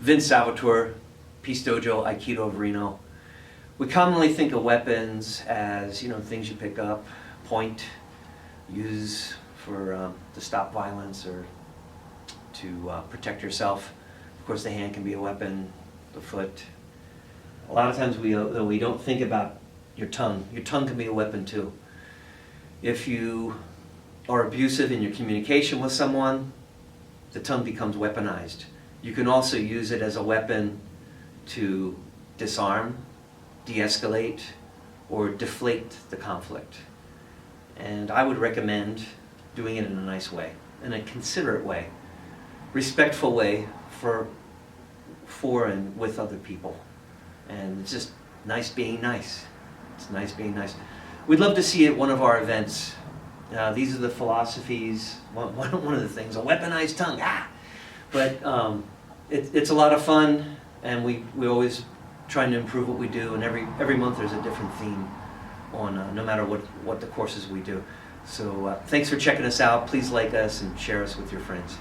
Vince Salvatore, Peace Dojo, Aikido of Reno. We commonly think of weapons as, things you pick up, point, use for to stop violence or to protect yourself. Of course, the hand can be a weapon, the foot. A lot of times we don't think about your tongue. Your tongue can be a weapon too. If you are abusive in your communication with someone, the tongue becomes weaponized. You can also use it as a weapon to disarm, de-escalate, or deflate the conflict. And I would recommend doing it in a nice way, in a considerate way, respectful way for and with other people. And it's just nice being nice. It's nice being nice. We'd love to see you at one of our events. These are the philosophies, one of the things, a weaponized tongue. But it's a lot of fun, and we always trying to improve what we do, and every month there's a different theme on no matter what the courses we do. So thanks for checking us out. Please like us and share us with your friends.